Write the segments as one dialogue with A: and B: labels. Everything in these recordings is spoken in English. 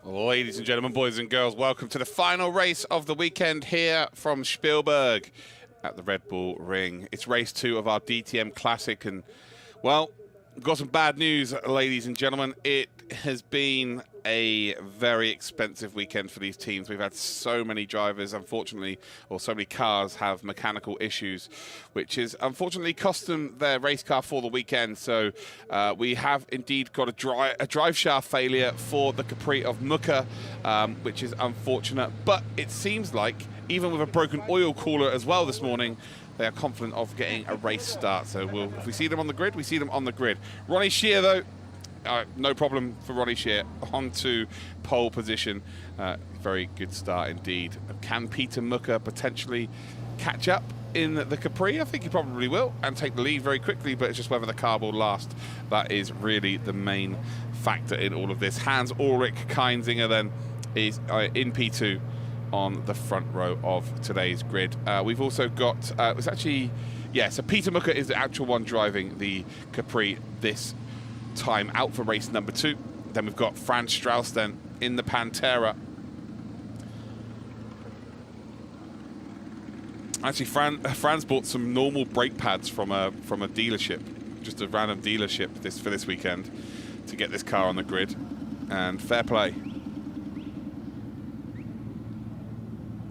A: Ladies and gentlemen, boys and girls, welcome to the final race of the weekend here from Spielberg at the Red Bull Ring. It's race 2 of our DTM Classic, and, well, we've got some bad news, ladies and gentlemen. It has been a very expensive weekend for these teams. We've had so many drivers, unfortunately, or so many cars have mechanical issues, which has unfortunately cost them their race car for the weekend. So we have indeed got a drive shaft failure for the Capri of Muka, which is unfortunate. But it seems like, even with a broken oil cooler as well this morning, they are confident of getting a race start. So if we see them on the grid, we see them on the grid. Ronnie Shear, though, no problem for Ronnie Shear, on to pole position. Very good start indeed. Can Peter Muka potentially catch up in the Capri? I think he probably will and take the lead very quickly, but it's just whether the car will last. That is really the main factor in all of this. Hans-Ulrich Keinzinger then is in P2 on the front row of today's grid. We've also got, it's actually, yeah, so Peter Muka is the actual one driving the Capri this time, out for race number 2. Then we've got Franz Strauss then in the Pantera. Actually, Franz bought some normal brake pads from a dealership, just a random dealership for this weekend, to get this car on the grid, and fair play.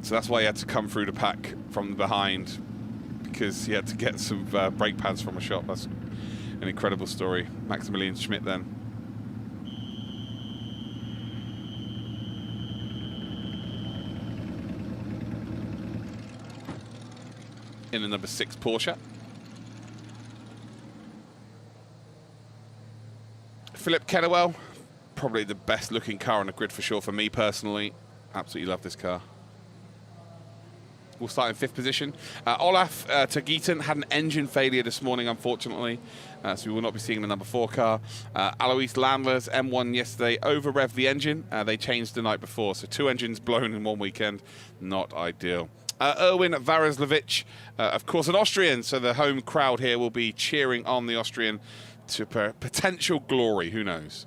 A: So that's why he had to come through the pack from behind, because he had to get some brake pads from a shop. That's an incredible story. Maximilian Schmidt then. In the number 6 Porsche. Philip Kennewell, probably the best looking car on the grid for sure for me personally. Absolutely love this car. We'll start in 5th position. Olaf Tagieten had an engine failure this morning, unfortunately, so we will not be seeing the number 4 car. Alois Landler's M1 yesterday over-revved the engine. They changed the night before, so 2 engines blown in one weekend. Not ideal. Erwin Varazlovic, of course, an Austrian, so the home crowd here will be cheering on the Austrian to potential glory. Who knows?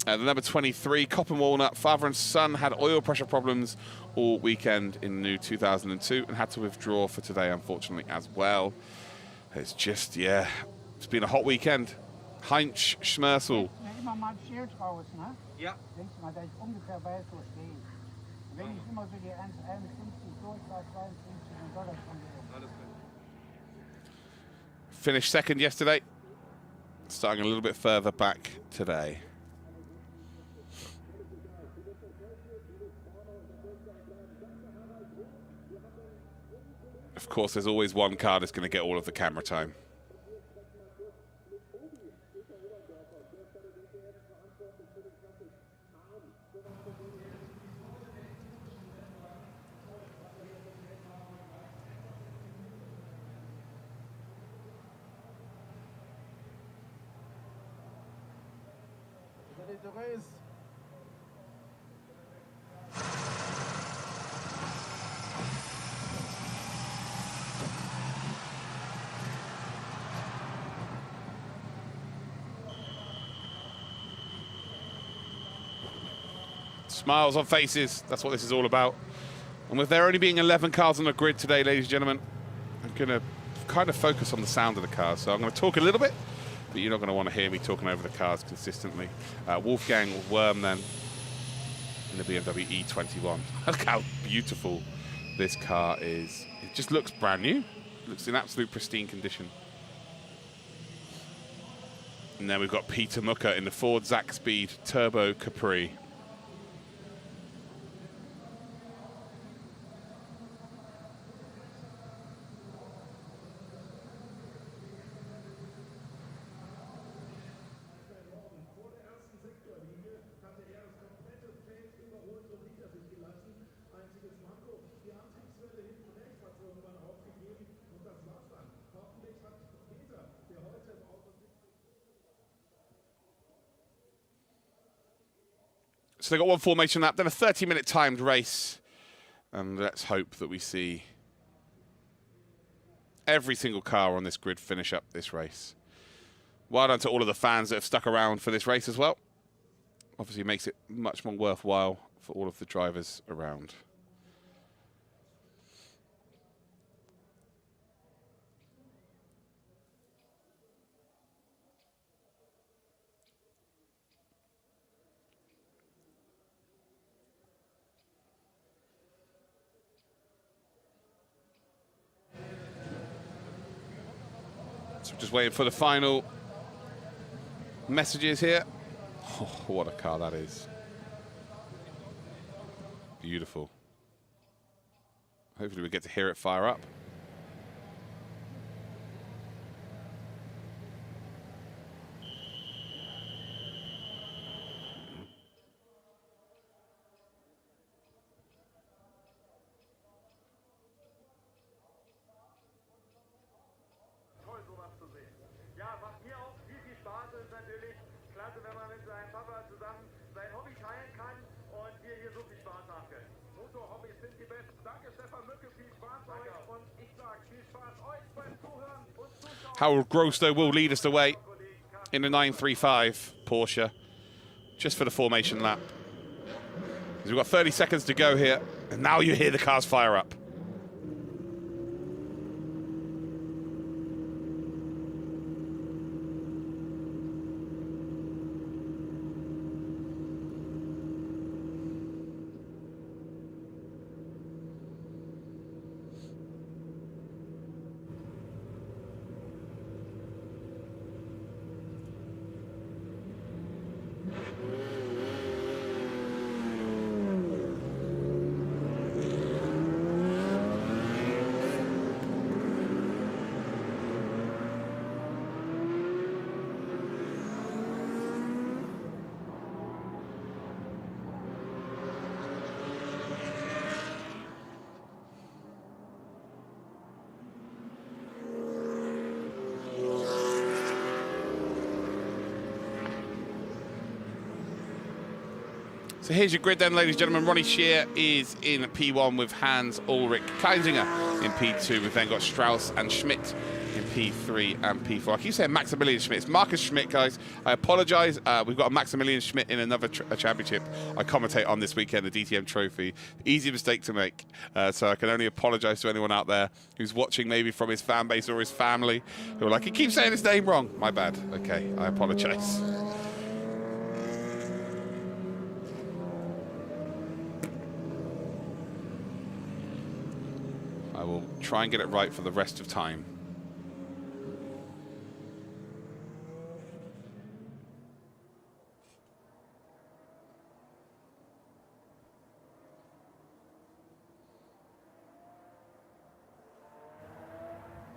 A: The number 23, Cop and Walnut, father and son, had oil pressure problems all weekend in new 2002 and had to withdraw for today, unfortunately, as well. It's just, yeah, it's been a hot weekend. Heinz Schmersel.
B: Ja.
A: Finished 2nd yesterday, starting a little bit further back today. Of course, there's always one car that's going to get all of the camera time. Smiles on faces, that's what this is all about. And with there only being 11 cars on the grid today, ladies and gentlemen, I'm going to kind of focus on the sound of the cars. So I'm going to talk a little bit, but you're not going to want to hear me talking over the cars consistently. Wolfgang Worm then in the BMW E21. Look how beautiful this car is. It just looks brand new. It looks in absolute pristine condition. And then we've got Peter Muka in the Ford Zac Speed Turbo Capri. So they've got one formation lap, then a 30-minute timed race. And let's hope that we see every single car on this grid finish up this race. Well done to all of the fans that have stuck around for this race as well. Obviously makes it much more worthwhile for all of the drivers around. So just waiting for the final messages here. Oh, what a car that is. Beautiful. Hopefully we get to hear it fire up. Harold Grosstow will lead us away in the 935 Porsche, just for the formation lap. We've got 30 seconds to go here, and now you hear the cars fire up. So here's your grid then, ladies and gentlemen. Ronnie Shear is in P1 with Hans Ulrich Kaisinger in P2. We've then got Strauss and Schmidt in P3 and P4. I keep saying Maximilian Schmidt. It's Marcus Schmidt, guys. I apologise. We've got a Maximilian Schmidt in another championship I commentate on this weekend, the DTM Trophy. Easy mistake to make. So I can only apologise to anyone out there who's watching maybe from his fan base or his family who are like, he keeps saying his name wrong. My bad. Okay, I apologise. I will try and get it right for the rest of time.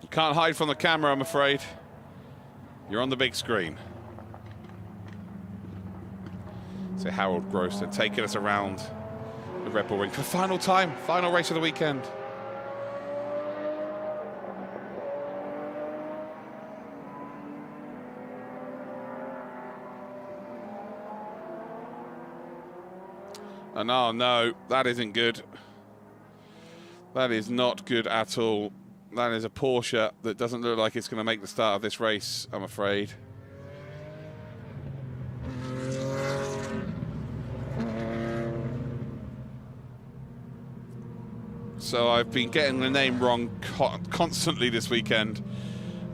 A: You can't hide from the camera, I'm afraid. You're on the big screen. So Harold Grosstow taking us around the Red Bull Ring for the final time, final race of the weekend. And oh no, that isn't good. That is not good at all. That is a Porsche that doesn't look like it's going to make the start of this race, I'm afraid. So I've been getting the name wrong constantly this weekend.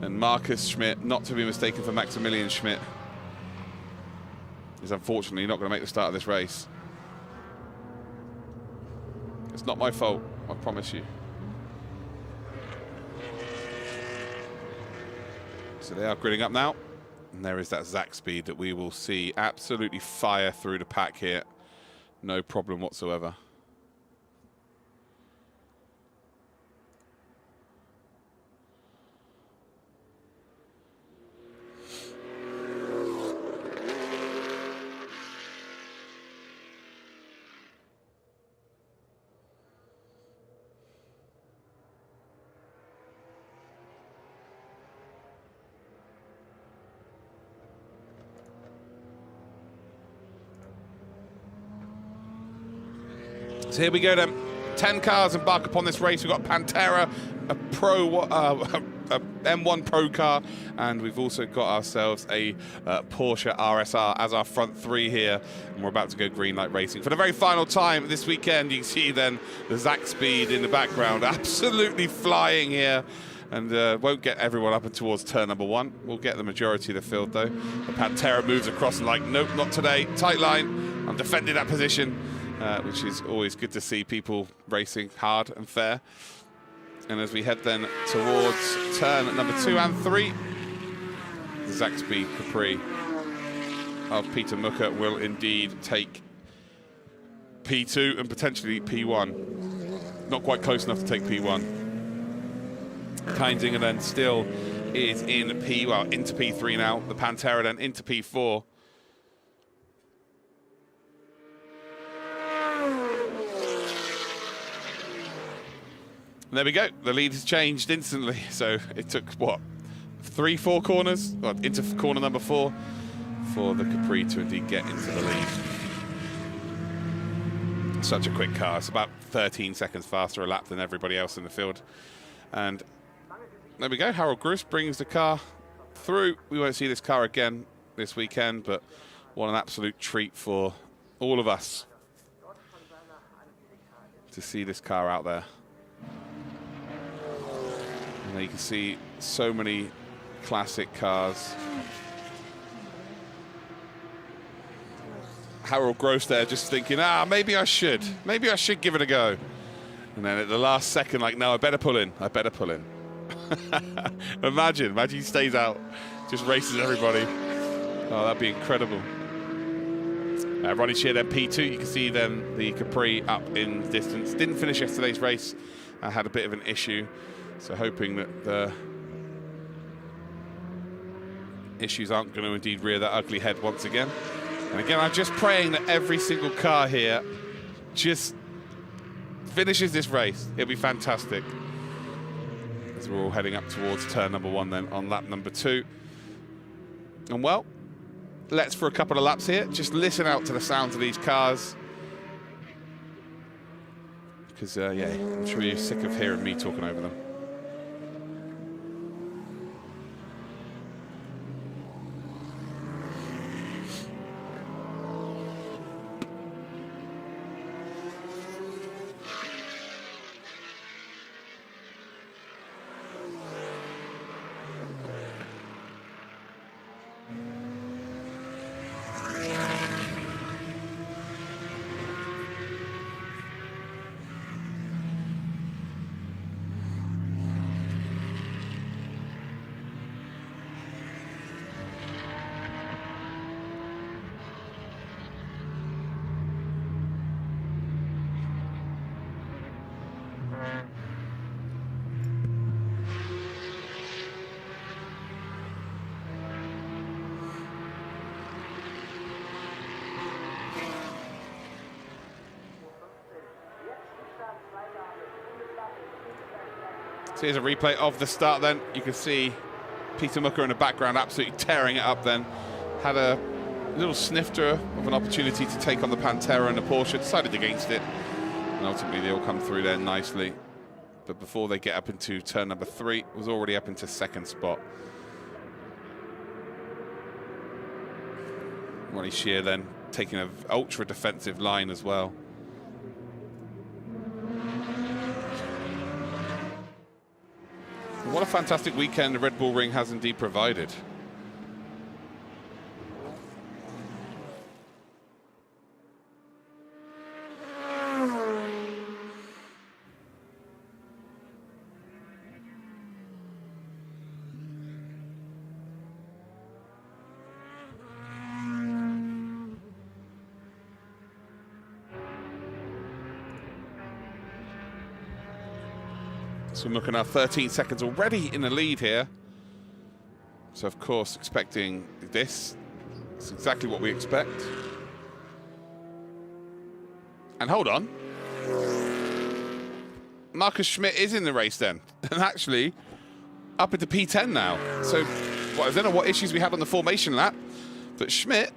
A: And Marcus Schmidt, not to be mistaken for Maximilian Schmidt, is unfortunately not going to make the start of this race. It's not my fault, I promise you. So they are gridding up now. And there is that Zach speed that we will see absolutely fire through the pack here. No problem whatsoever. So here we go then. 10 cars embark upon this race. We've got Pantera, a M1 Pro car, and we've also got ourselves a Porsche RSR as our front three here, and we're about to go green light racing for the very final time this weekend. You can see then the Zach Speed in the background, absolutely flying here, and won't get everyone up and towards turn number one. We'll get the majority of the field though. The Pantera moves across and like, nope, not today. Tight line. I'm defending that position, which is always good to see people racing hard and fair. And as we head then towards turn number 2 and 3, the Zach Speed Capri of Peter Mucker will indeed take P2 and potentially P1. Not quite close enough to take P1. Kindinger then still is in into P3 now. The Pantera then into P4. And there we go. The lead has changed instantly. So it took, what, 3-4 corners? Well, into corner number 4 for the Capri to indeed get into the lead. Such a quick car. It's about 13 seconds faster a lap than everybody else in the field. And there we go. Harold Gruss brings the car through. We won't see this car again this weekend, but what an absolute treat for all of us to see this car out there. And there you can see so many classic cars. Harold Gross there just thinking, maybe I should give it a go. And then at the last second, like, no, I better pull in. Imagine he stays out, just races everybody. Oh, that'd be incredible. Ronnie Shear then P2. You can see then the Capri up in distance. Didn't finish yesterday's race. I had a bit of an issue. So hoping that the issues aren't going to indeed rear that ugly head once again. And again, I'm just praying that every single car here just finishes this race. It'll be fantastic. As we're all heading up towards turn number 1 then on lap number 2. And well, let's for a couple of laps here. Just listen out to the sounds of these cars. Because, yeah, I'm sure you're sick of hearing me talking over them. So here's a replay of the start then. You can see Peter Mucker in the background absolutely tearing it up then. Had a little snifter of an opportunity to take on the Pantera and the Porsche, decided against it. And ultimately they all come through there nicely. But before they get up into turn number 3, was already up into 2nd spot. Ronnie Shear then taking an ultra defensive line as well. What a fantastic weekend the Red Bull Ring has indeed provided. So we're looking at 13 seconds already in the lead here. So of course, expecting this. It's exactly what we expect. And hold on. Marcus Schmidt is in the race then. And actually, up into P10 now. So, I don't know what issues we had on the formation lap, but Schmidt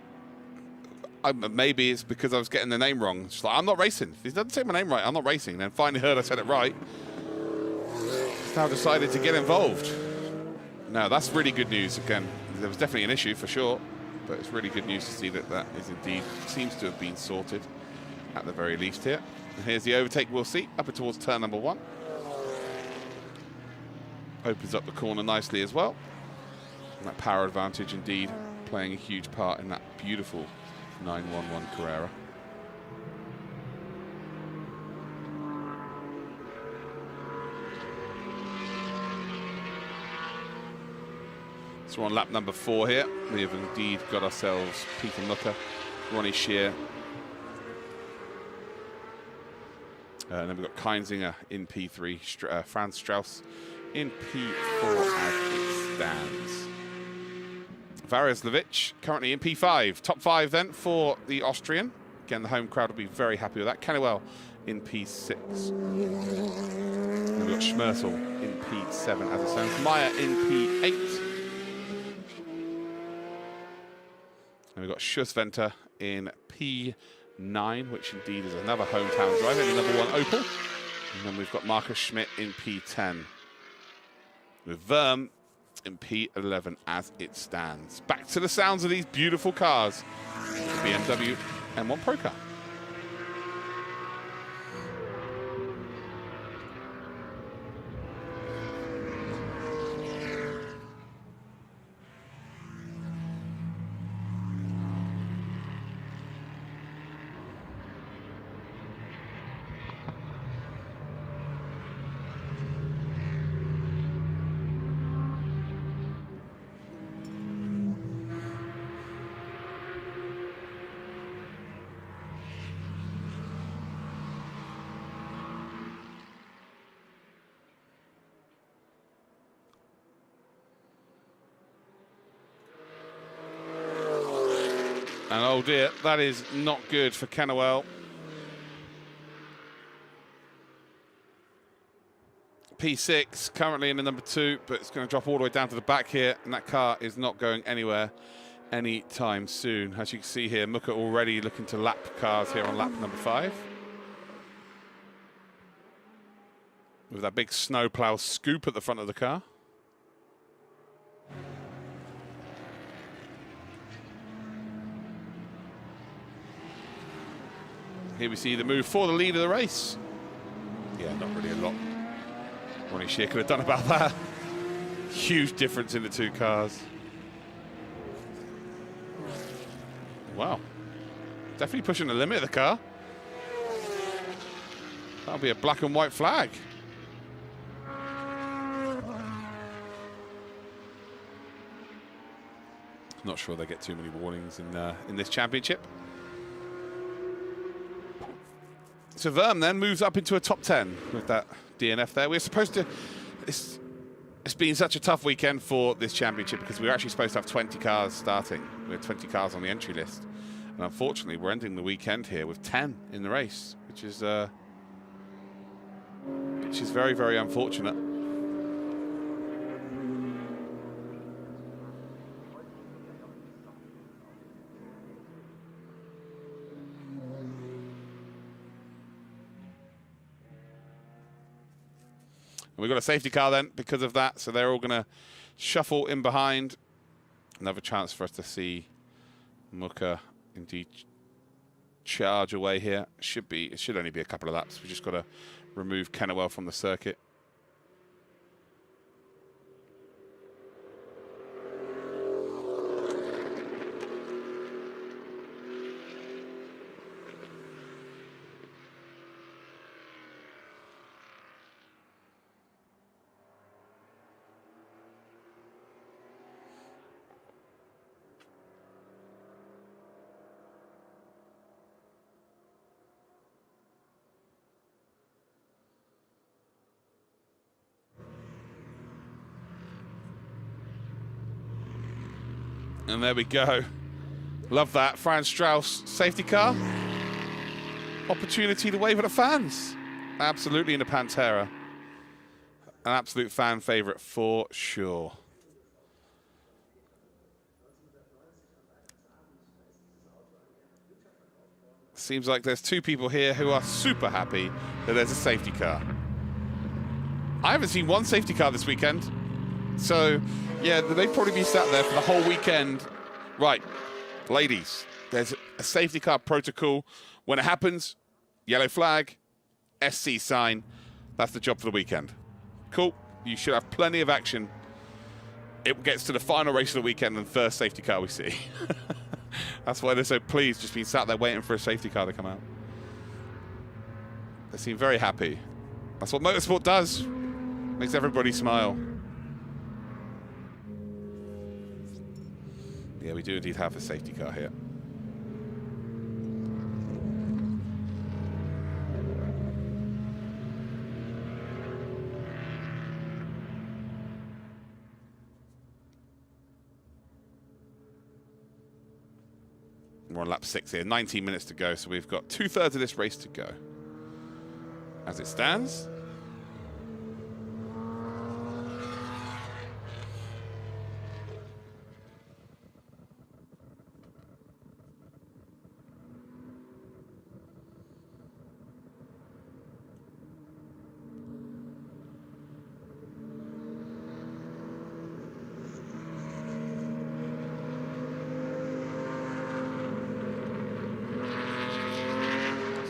A: maybe it's because I was getting the name wrong. It's like, I'm not racing. If he doesn't say my name right, I'm not racing. Then finally heard I said it right. He's now decided to get involved. No, that's really good news. Again, there was definitely an issue for sure, but it's really good news to see that that is indeed, seems to have been sorted at the very least here. And here's the overtake we'll see, up and towards turn number 1. Opens up the corner nicely as well. And that power advantage indeed playing a huge part in that beautiful 911 Carrera. So we're on lap number 4 here. We have indeed got ourselves Peter Mucker, Ronnie Shear, and then we've got Keinzinger in P3, Franz Strauss in P4 as it stands. Vareslevich currently in P5. Top 5 then for the Austrian. Again, the home crowd will be very happy with that. Kennewell in P6. And we've got Schmerzel in P7 as it stands. Meyer in P8. And we've got Schussventer in P9, which indeed is another hometown driver, in the number 1 Opel. And then we've got Marcus Schmidt in P10. With Verm in P11 as it stands. Back to the sounds of these beautiful cars. The BMW M1 Pro Car. And oh dear, that is not good for Kennewell. P6 currently in the number 2, but it's going to drop all the way down to the back here, and that car is not going anywhere anytime soon. As you can see here, Mucker already looking to lap cars here on lap number 5. With that big snowplow scoop at the front of the car. Here we see the move for the lead of the race. Yeah, not really a lot Ronnie Shear could have done about that. Huge difference in the 2 cars. Wow. Definitely pushing the limit of the car. That'll be a black and white flag. Not sure they get too many warnings in this championship. So Verm then moves up into a top 10 with that DNF there. We're supposed to... It's been such a tough weekend for this championship because we were actually supposed to have 20 cars starting. We had 20 cars on the entry list. And unfortunately, we're ending the weekend here with 10 in the race, which is very, very unfortunate. We've got a safety car then because of that, so they're all going to shuffle in behind. Another chance for us to see Mucker indeed charge away here. It should only be a couple of laps. We've just got to remove Kennewell from the circuit. And there we go. Love that. Franz Strauss, safety car. Opportunity to wave at the fans. Absolutely in the Pantera. An absolute fan favorite for sure. Seems like there's two people here who are super happy that there's a safety car. I haven't seen one safety car this weekend. So, yeah, they'd probably be sat there for the whole weekend. Right, ladies, there's a safety car protocol. When it happens, yellow flag, SC sign. That's the job for the weekend. Cool. You should have plenty of action. It gets to the final race of the weekend and the first safety car we see. That's why they're so pleased, just being sat there waiting for a safety car to come out. They seem very happy. That's what motorsport does. Makes everybody smile. Yeah, we do indeed have a safety car here. We're on lap 6 here, 19 minutes to go, so we've got 2/3 of this race to go. As it stands.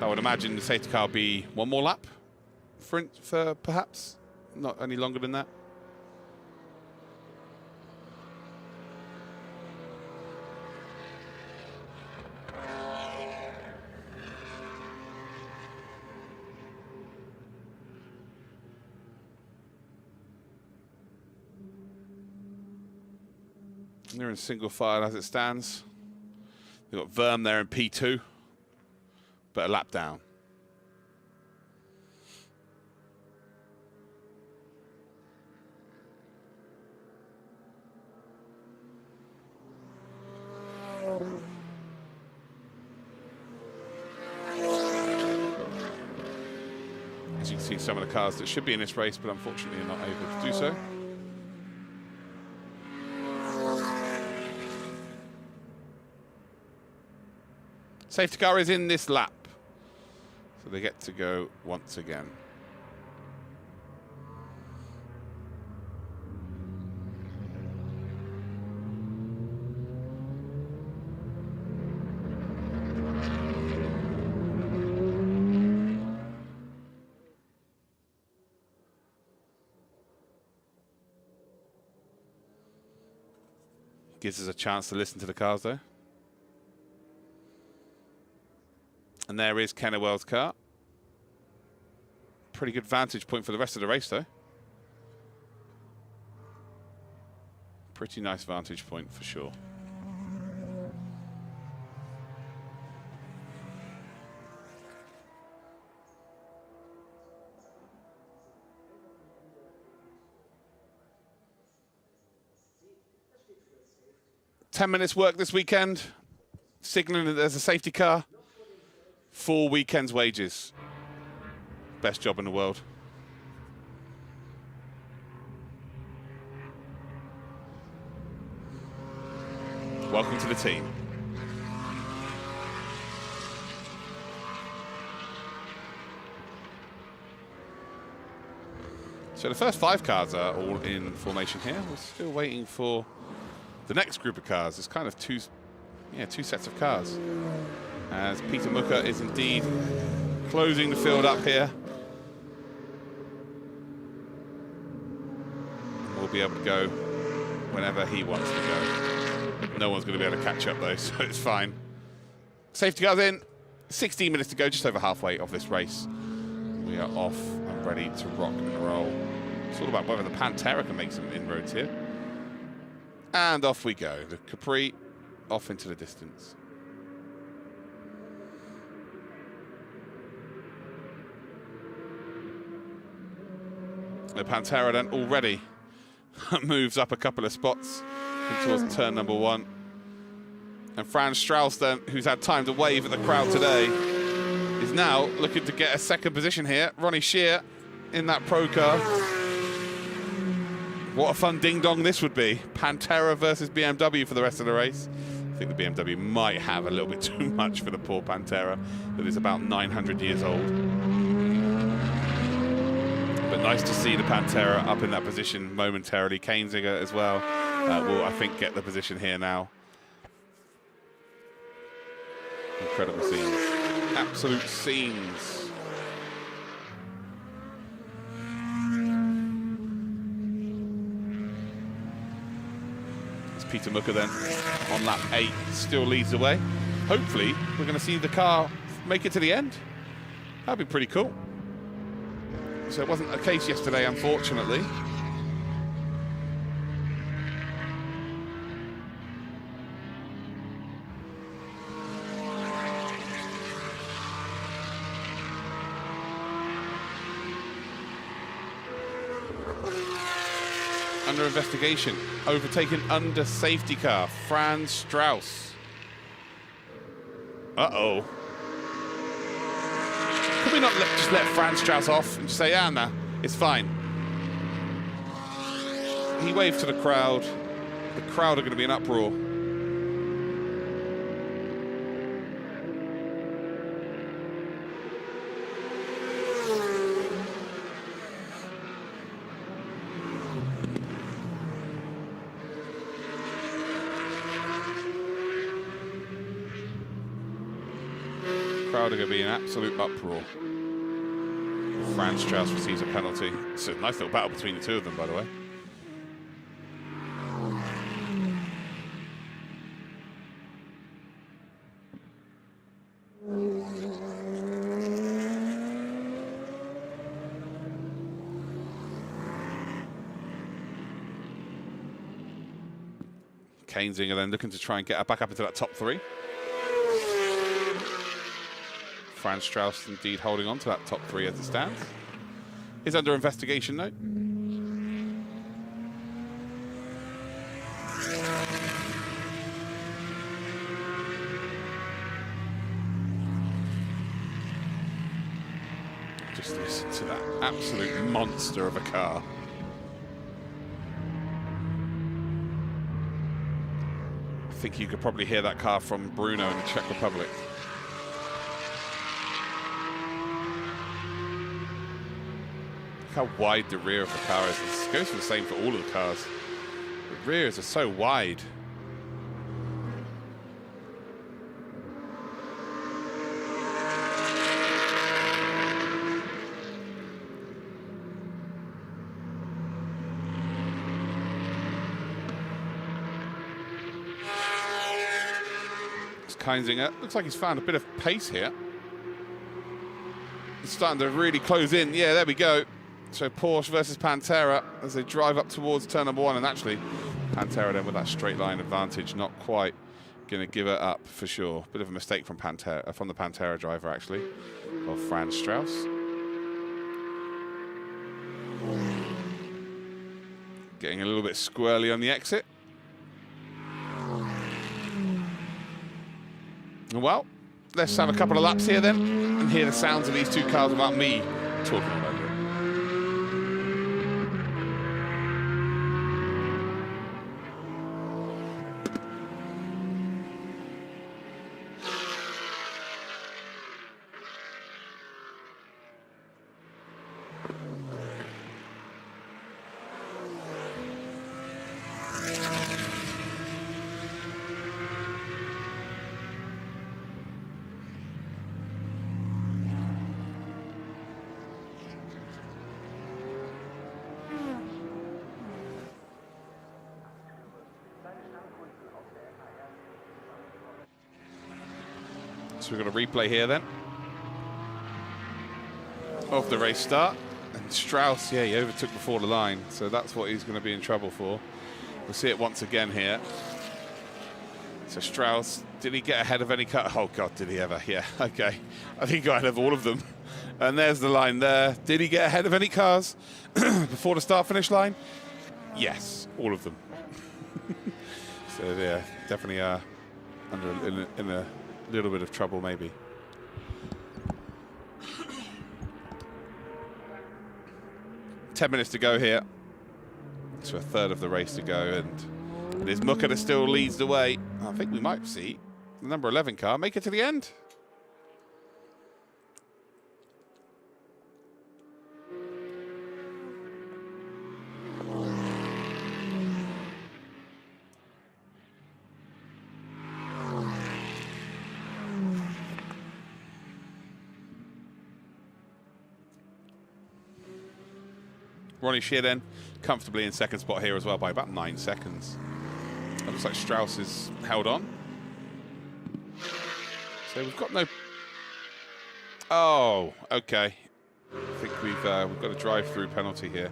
A: I would imagine the safety car will be one more lap for perhaps, not any longer than that. They're in single file as it stands. They've got Verm there in P2. But a lap down. As you can see, some of the cars that should be in this race, but unfortunately are not able to do so. Safety car is in this lap. So they get to go once again. Gives us a chance to listen to the cars though. And there is Kennewell's car. Pretty good vantage point for the rest of the race, though. Pretty nice vantage point for sure. "10 minutes work this weekend, signaling that there's a safety car. 4 weekends' wages. Best job in the world." Welcome to the team. So the first 5 cars are all in formation here. We're still waiting for the next group of cars. It's kind of two sets of cars. As Peter Mucker is indeed closing the field up here. We'll be able to go whenever he wants to go. No one's going to be able to catch up though, so it's fine. Safety cars in, 16 minutes to go, just over halfway of this race. We are off and ready to rock and roll. It's all about whether the Pantera can make some inroads here. And off we go. The Capri off into the distance. The Pantera then already moves up a couple of spots towards turn number 1. And Franz Strauss then, who's had time to wave at the crowd today, is now looking to get a second position here. Ronnie Shear in that pro car. What a fun ding-dong this would be. Pantera versus BMW for the rest of the race. I think the BMW might have a little bit too much for the poor Pantera that is about 900 years old. But nice to see the Pantera up in that position momentarily. Kainziger as well will, I think, get the position here now. Incredible scenes. Absolute scenes. It's Peter Mucker then on lap 8, still leads the way. Hopefully, we're going to see the car make it to the end. That'd be pretty cool. So it wasn't the case yesterday, unfortunately. Under investigation, overtaken under safety car, Franz Strauss. Uh-oh. Could we not just let Franz Strauss off and just say, ah, nah, it's fine? He waved to the crowd. The crowd are going to be in uproar. Crowd are going to be in absolute uproar. Franz Strauss receives a penalty. It's a nice little battle between the two of them, by the way. Kainziger then looking to try and get back up into that top 3. Franz Strauss indeed holding on to that top 3 as it stands. Is under investigation though. Just listen to that absolute monster of a car. I think you could probably hear that car from Brno in the Czech Republic. How wide the rear of the car is. This goes for the same for all of the cars. The rears are so wide. It's Kainziger. Looks like he's found a bit of pace here. It's starting to really close in. Yeah, there we go. So Porsche versus Pantera as they drive up towards turn number 1, and actually Pantera then with that straight line advantage, not quite going to give it up for sure. Bit of a mistake from the Pantera driver actually, of Franz Strauss. Getting a little bit squirrely on the exit. Well, let's have a couple of laps here then and hear the sounds of these two cars without me talking about it. So we've got a replay here then of the race start. And Strauss, yeah, he overtook before the line, so that's what he's going to be in trouble for. We'll see it once again here. So Strauss, did he get ahead of any car? Oh God, did he ever? Yeah, okay. I think he got ahead of all of them. And there's the line there. Did he get ahead of any cars before the start-finish line? Yes, all of them. So yeah, definitely in a little bit of trouble maybe. $10 minutes to go here. So a third of the race to go, and It is Muka that still leads the way. I think we might see the number 11 car make it to the end. Ronnie Shear then comfortably in second spot here as well by about 9 seconds. It looks like Strauss is held on. So we've got no... Oh, okay. I think we've got a drive-through penalty here.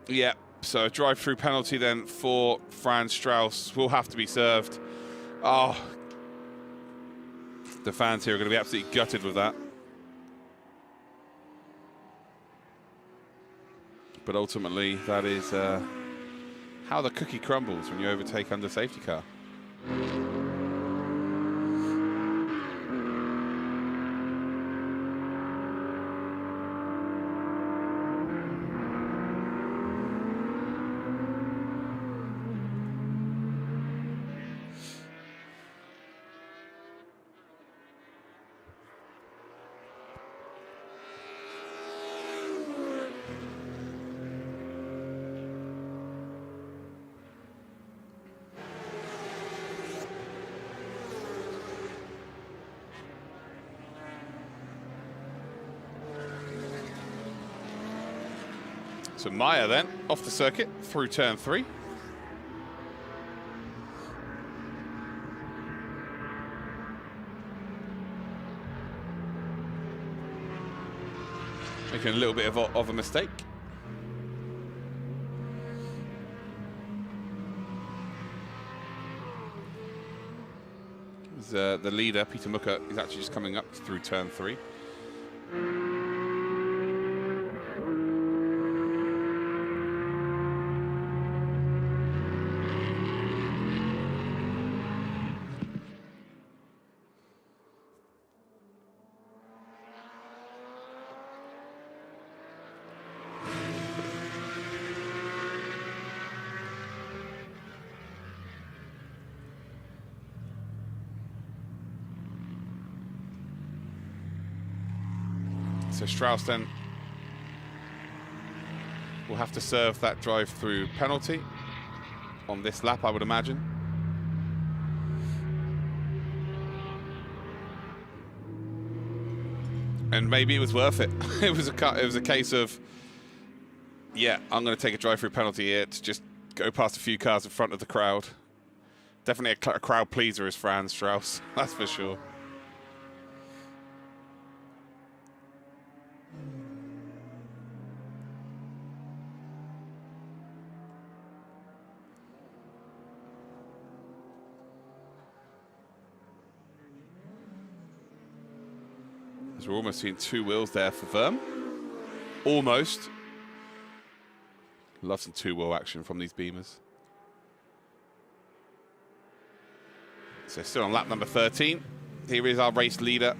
A: Yeah, so a drive-through penalty then for Franz Strauss will have to be served. Oh, the fans here are going to be absolutely gutted with that. But ultimately, that is how the cookie crumbles when you overtake under safety car. So Meyer then, off the circuit, through turn 3. Making a little bit of a mistake. The leader, Peter Muka, is actually just coming up through turn 3. So Strauss then will have to serve that drive-through penalty on this lap, I would imagine. And maybe it was worth it. It was a case of, yeah, I'm going to take a drive-through penalty here to just go past a few cars in front of the crowd. Definitely a crowd pleaser is Franz Strauss, that's for sure. As we're almost seeing 2 wheels there for Verm. Almost. Love some 2-wheel action from these Beamers. So still on lap number 13. Here is our race leader.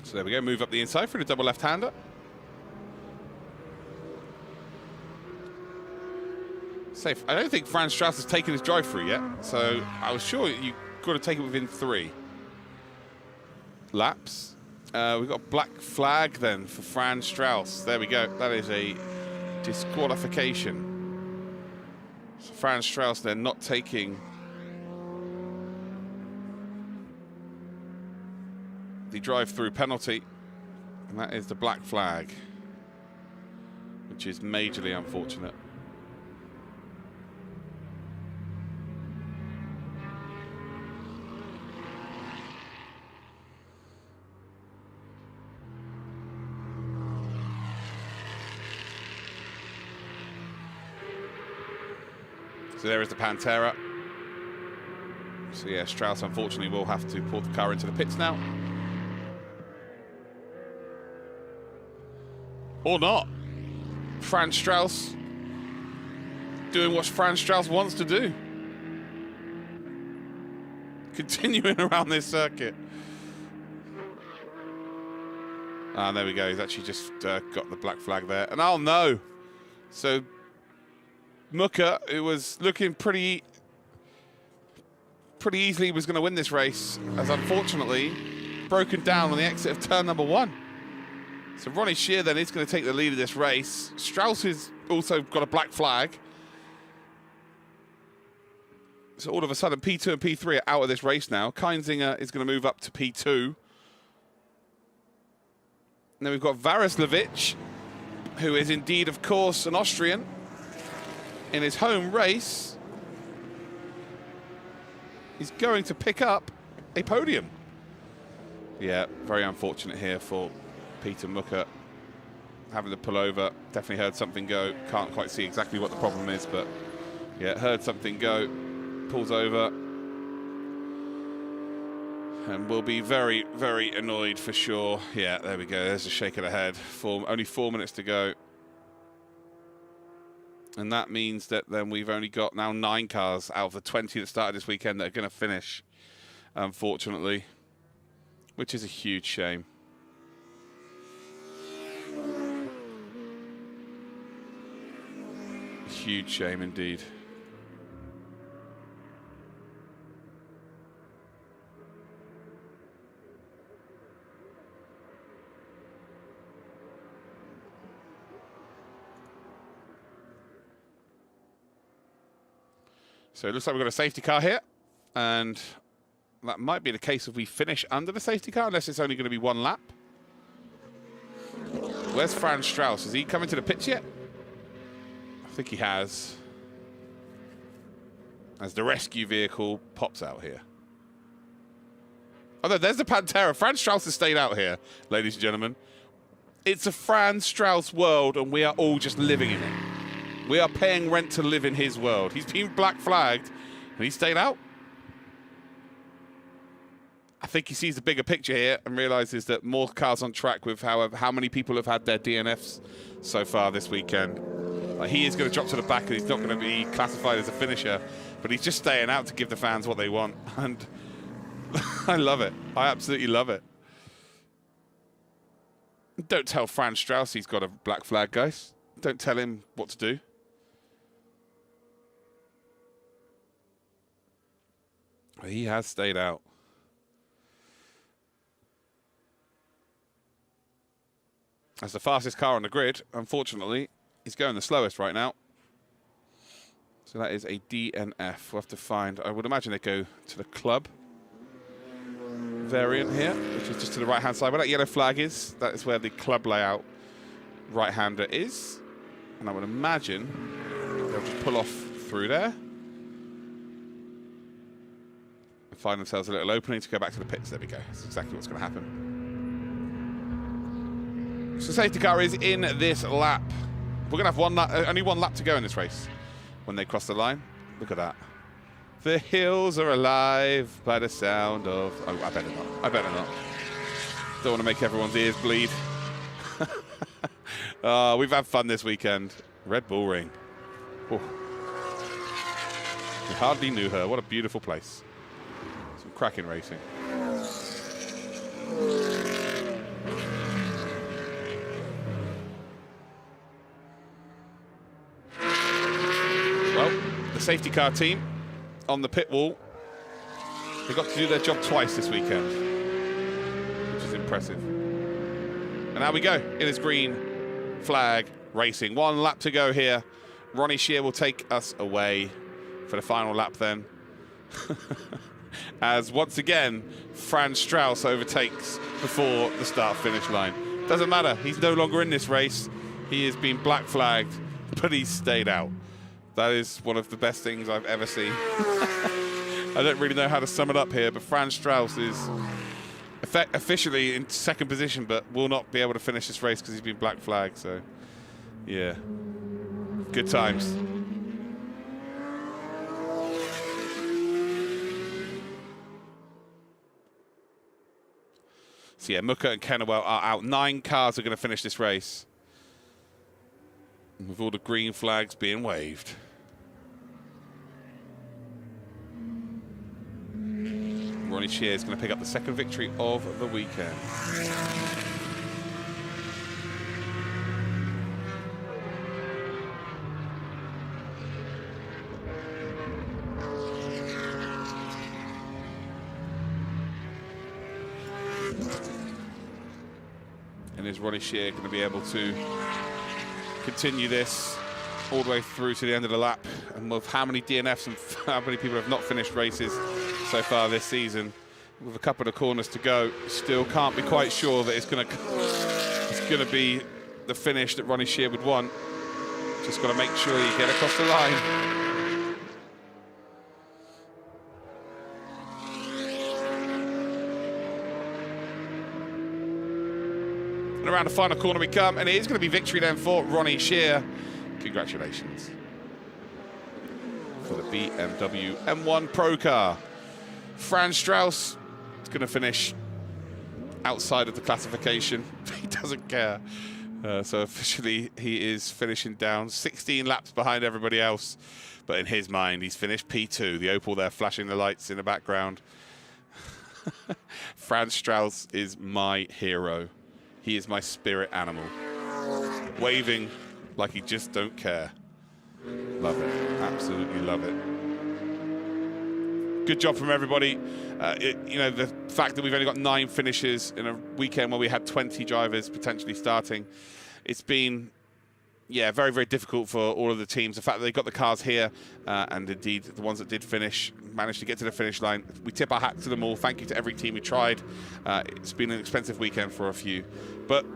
A: So there we go, move up the inside for the double left-hander. Safe. I don't think Franz Strauss has taken his drive-through yet, so I was sure you've got to take it within 3 laps. We've got a black flag then for Franz Strauss. There we go. That is a disqualification. So Franz Strauss then not taking the drive-through penalty, and that is the black flag, which is majorly unfortunate. So there is the Pantera. So yeah, Strauss unfortunately will have to pull the car into the pits now. Or not. Franz Strauss doing what Franz Strauss wants to do. Continuing around this circuit. And there we go. He's actually just got the black flag there. And oh no. So Mucker, who was looking pretty easily was going to win this race, has unfortunately broken down on the exit of turn number 1. So Ronnie Shear then is going to take the lead of this race. Strauss has also got a black flag. So all of a sudden, P2 and P3 are out of this race now. Keinzinger is going to move up to P2. And then we've got Varislovic, who is indeed, of course, an Austrian in his home race. He's going to pick up a podium. Yeah, very unfortunate here for Peter Mucker having to pull over. Definitely heard something go. Can't quite see exactly what the problem is, but yeah, heard something go. Pulls over. And will be very, very annoyed for sure. Yeah, there we go. There's a shake of the head. Only 4 minutes to go. And that means that then we've only got now 9 cars out of the 20 that started this weekend that are going to finish, unfortunately, which is a huge shame. Huge shame indeed. So it looks like we've got a safety car here, and that might be the case if we finish under the safety car, unless it's only going to be 1 lap. Where's Franz Strauss? Is he coming to the pits yet? I think he has. As the rescue vehicle pops out here. Oh no, there's the Pantera. Franz Strauss has stayed out here, ladies and gentlemen. It's a Franz Strauss world, and we are all just living in it. We are paying rent to live in his world. He's been black flagged, and he stayed out. I think he sees the bigger picture here and realizes that more cars on track with how many people have had their DNFs so far this weekend. Like, he is going to drop to the back, and he's not going to be classified as a finisher, but he's just staying out to give the fans what they want. And I love it. I absolutely love it. Don't tell Franz Strauss he's got a black flag, guys. Don't tell him what to do. He has stayed out. As the fastest car on the grid, unfortunately, he's going the slowest right now. So that is a DNF. We'll have to find, I would imagine they go to the club variant here, which is just to the right-hand side. Where that yellow flag is, that is where the club layout right-hander is. And I would imagine they'll just pull off through there and find themselves a little opening to go back to the pits. There we go. That's exactly what's going to happen. So safety car is in this lap. We're going to have only one lap to go in this race when they cross the line. Look at that. The hills are alive by the sound of... Oh, I better not. I better not. Don't want to make everyone's ears bleed. We've had fun this weekend. Red Bull Ring. Oh. We hardly knew her. What a beautiful place. Some cracking racing. Well, the safety car team on the pit wall, they got to do their job twice this weekend, which is impressive. And now we go. It is green flag racing. 1 lap to go here. Ronnie Shear will take us away for the final lap then. As once again, Franz Strauss overtakes before the start-finish line. Doesn't matter. He's no longer in this race. He has been black flagged, but he's stayed out. That is one of the best things I've ever seen. I don't really know how to sum it up here, but Franz Strauss is officially in 2nd position, but will not be able to finish this race because he's been black flagged. So, yeah, good times. So yeah, Muka and Kennewell are out. 9 cars are going to finish this race, with all the green flags being waved. Ronnie Shear is going to pick up the 2nd victory of the weekend. And is Ronnie Shear going to be able to continue this all the way through to the end of the lap? And with how many DNFs and how many people have not finished races so far this season, with a couple of corners to go, still can't be quite sure that it's going to be the finish that Ronnie Shear would want. Just got to make sure you get across the line. And around the final corner we come, and it is going to be victory then for Ronnie Shear. Congratulations. For the BMW M1 Pro Car. Franz Strauss is going to finish outside of the classification. He doesn't care. So officially he is finishing down 16 laps behind everybody else. But in his mind, he's finished P2. The Opel there flashing the lights in the background. Franz Strauss is my hero. He is my spirit animal. Waving like he just don't care. Love it. Absolutely love it. Good job from everybody. You know, the fact that we've only got 9 finishes in a weekend where we had 20 drivers potentially starting, it's been, yeah, very, very difficult for all of the teams. The fact that they got the cars here, and indeed the ones that did finish, managed to get to the finish line. We tip our hat to them all. Thank you to every team who tried. It's been an expensive weekend for a few. But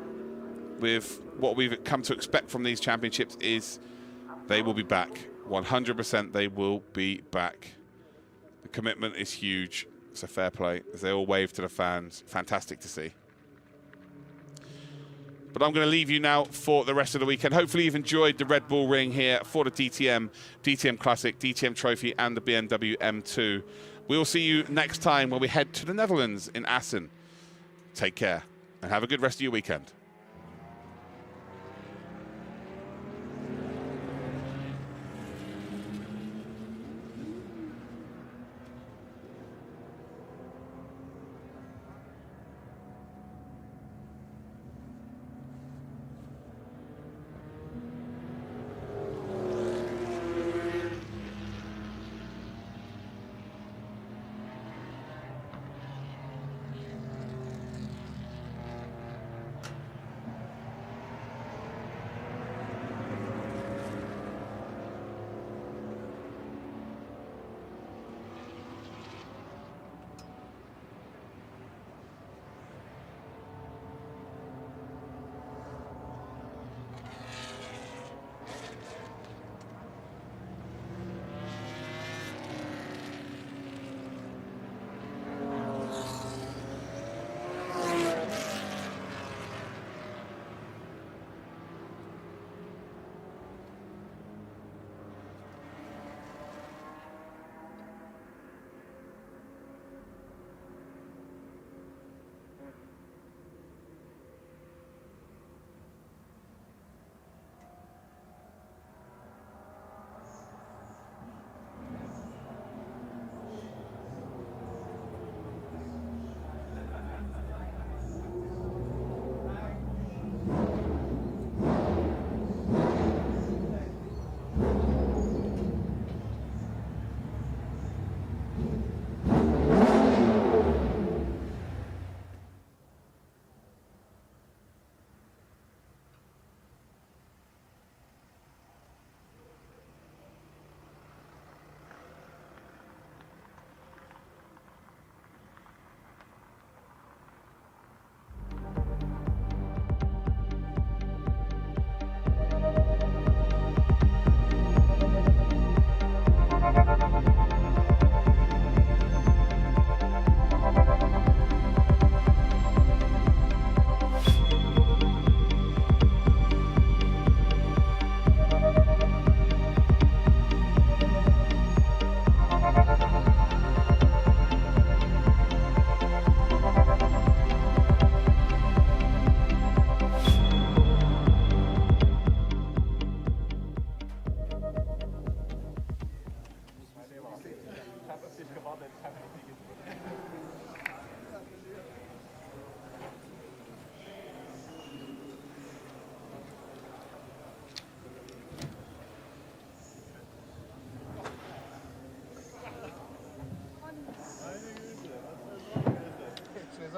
A: with what we've come to expect from these championships is they will be back. 100% they will be back. The commitment is huge. It's a fair play as they all wave to the fans. Fantastic to see. But I'm going to leave you now for the rest of the weekend. Hopefully you've enjoyed the Red Bull Ring here for the DTM Classic, DTM Trophy, and the BMW M2. We will see you next time when we head to the Netherlands in Assen. Take care and have a good rest of your weekend.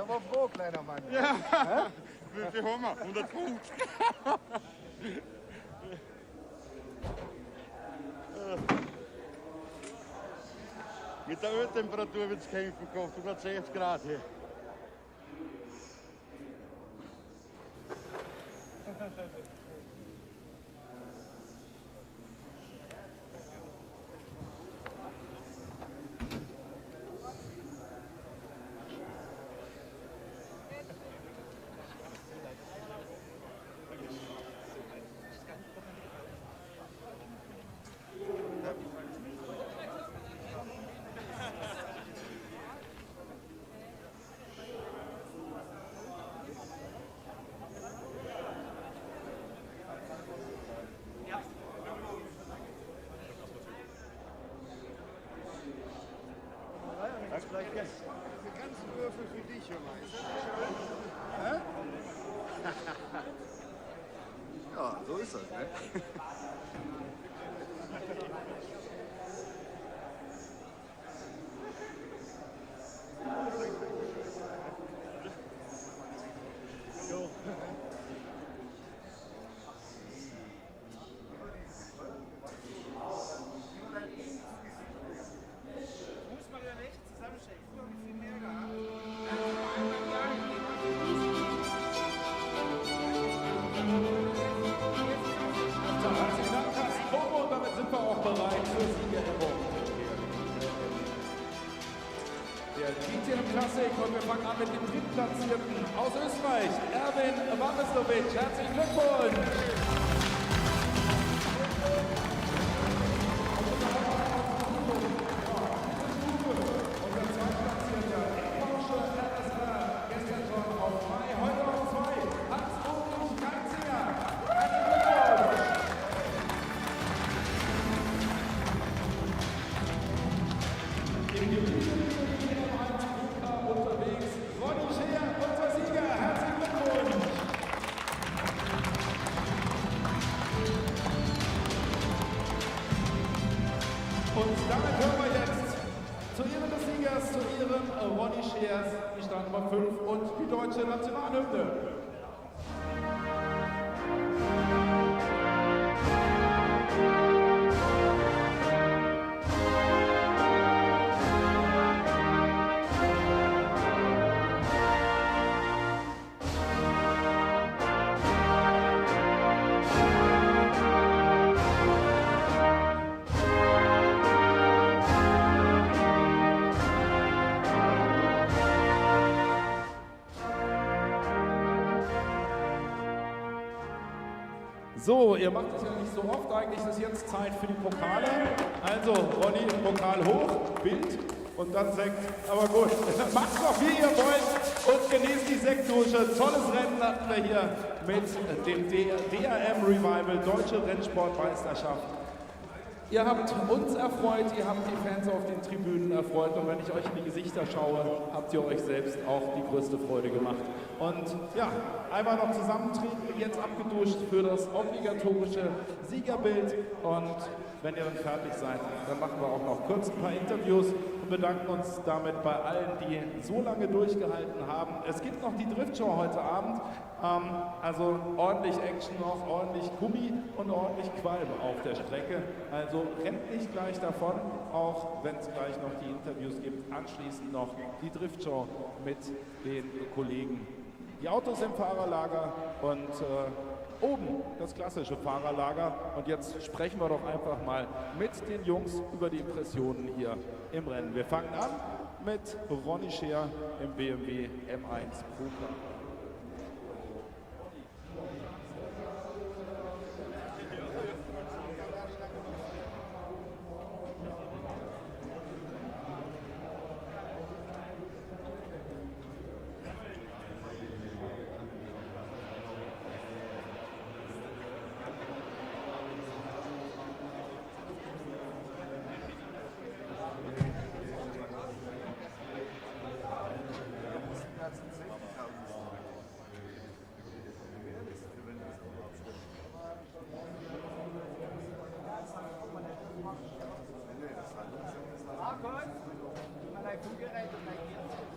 B: aber froh, kleiner Mann.
C: Ja, wie viel haben wir? 150. Mit der Öltemperatur wird es kämpfen, auf 160 Grad hier.
B: Die ganzen Würfel für dich, hör mal. Ja, so ist das, ne?
D: Der DTM-Klassik und wir fangen an mit dem Drittplatzierten aus Österreich, Erwin Wameslovic. Herzlichen Glückwunsch! Unser Zweitplatzierter im Porsche RSR, gestern schon auf 3, heute auf 2, Hans-Ulrich Keinzinger. Herzlichen Glückwunsch! Im unterwegs, Ronny Scheer, unser Sieger, herzlichen Glückwunsch! Und damit hören wir jetzt zu Ehren des Siegers, zu Ehren Ronny Scheers, die Startnummer 5 und die deutsche Nationalhymne. So, ihr macht es ja nicht so oft, eigentlich ist jetzt Zeit für die Pokale. Also, Ronny, Pokal hoch, Bild und dann Sekt. Aber gut, macht doch wie ihr wollt und genießt die Sektdusche. Tolles Rennen hatten wir hier mit dem DRM Revival, Deutsche Rennsportmeisterschaft. Ihr habt uns erfreut, ihr habt die Fans auf den Tribünen erfreut und wenn ich euch in die Gesichter schaue, habt ihr euch selbst auch die größte Freude gemacht. Und ja, einmal noch zusammentreten, jetzt abgeduscht für das obligatorische Siegerbild und wenn ihr dann fertig seid, dann machen wir auch noch kurz ein paar Interviews und bedanken uns damit bei allen, die so lange durchgehalten haben. Es gibt noch die Driftshow heute Abend, also ordentlich Action noch, ordentlich Gummi und ordentlich Qualm auf der Strecke. Also rennt nicht gleich davon, auch wenn es gleich noch die Interviews gibt. Anschließend noch die Driftshow mit den Kollegen. Die Autos im Fahrerlager und oben das klassische Fahrerlager. Und jetzt sprechen wir doch einfach mal mit den Jungs über die Impressionen hier im Rennen. Wir fangen an mit Ronny Scheer im BMW M1 Pro.
B: Markus, mein Funkgerät und mein